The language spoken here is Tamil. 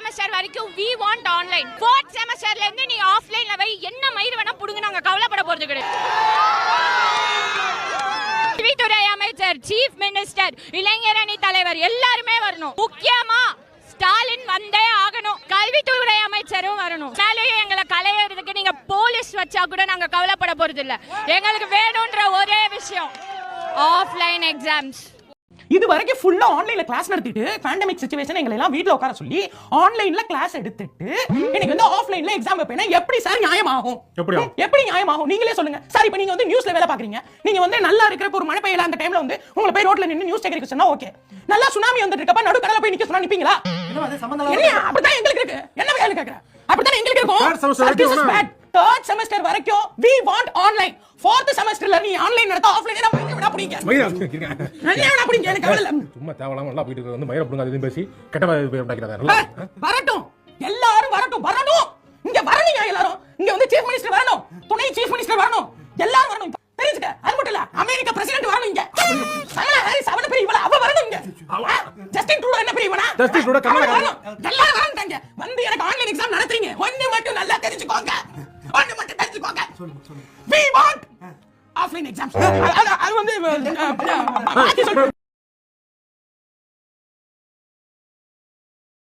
செமஸ்டர் வரைக்கும் we want online. 4th செமஸ்டர்ல இருந்து நீ ஆஃப்லைன்ல வை, என்ன மயிர் வேணா புடுங்க, நாங்க கவலைப்பட போறது கிடையாது. கல்வித்துறை அமைச்சர், சீஃப் மினிஸ்டர், இளைஞர் அணி தலைவர் எல்லாருமே வரணும். முக்கியமா ஸ்டாலின் வந்தே ஆகணும். கல்வித்துறை அமைச்சரும் வரணும். மேலேயே எங்களை கலையறதுக்கு நீங்க போலீஸ் வச்சா கூட நாங்க கவலைப்பட போறது இல்ல. எங்களுக்கு வேணும்ன்ற ஒரே விஷயம் ஆஃப்லைன் எக்ஸாம்ஸ். இது வரைக்கும் ஃபுல்லா ஆன்லைன்ல கிளாஸ் நடத்திட்டு பேண்டமிக் சிச்சுவேஷன் எங்களை எல்லாம் வீட்ல உட்கார சொல்லி ஆன்லைன்ல கிளாஸ் எடுத்துட்டு எனக்கு வந்து ஆஃப்லைன்ல எக்ஸாம் வைப்பேனா எப்படி சார் நியாயமாகும்? எப்படி நியாயமாகும் நீங்களே சொல்லுங்க சார். இப்போ நீங்க வந்து நியூஸ்ல வேலை பாக்குறீங்க, நீங்க வந்து நல்லா இருக்கிற ஒரு மழை பெய்யல அந்த டைம்ல வந்து உங்களை போய் ரோட்ல நின்னு நியூஸ் கேட்கறீங்க சொன்னா ஓகே. நல்லா சுனாமி வந்துட்டு இருக்கப்ப நடுக்கடல போய் நிக்க சொன்னா நிப்பீங்களா? அப்படிதான் எங்களுக்கு இருக்கு. என்ன வேலை கேக்குற? அப்படிதான் எங்களுக்கு இருக்கும். Third semester வரைக்கும் we want online. 4th semesterல நீ ஆன்லைன் நடத்த ஆஃப்லைன் என்ன பண்ணி அப்படிங்க. என்ன அப்படிங்க எனக்கு கவலை இல்ல. சும்மா தேவலாம எல்லாம் போயிட்டு வந்து மயிர புடுங்க அது பேசி கெட்ட பேர் உண்டாக்கிறாங்க. வரட்டும். எல்லாரும் வரணும். இங்க வரணுங்க எல்லாரும். இங்க வந்து சீஃப் மினிஸ்டர் வரணும். துணை சீஃப் மினிஸ்டர் வரணும். எல்லாரும் வரணும். தெரிஞ்சுக்க. அது மட்டும் இல்ல அமெரிக்கா பிரசிடென்ட் வரணும் இங்க. கமலா ஹாரிஸ் அவன பெரிய இவள அவ வரணும் இங்க. ஜஸ்டின் ட்ரூடோ என்ன பெரிய இவனா? ஜஸ்டின் ட்ரூடோ கமலா வரணும். எல்லாரும் வரணுங்க. வந்து எனக்கு ஆன்லைன் எக்ஸாம் நடத்துறீங்க. ஒண்ணு மட்டும் நல்லா தெரிஞ்சுக்கோங்க. We want offline exams. அது வந்து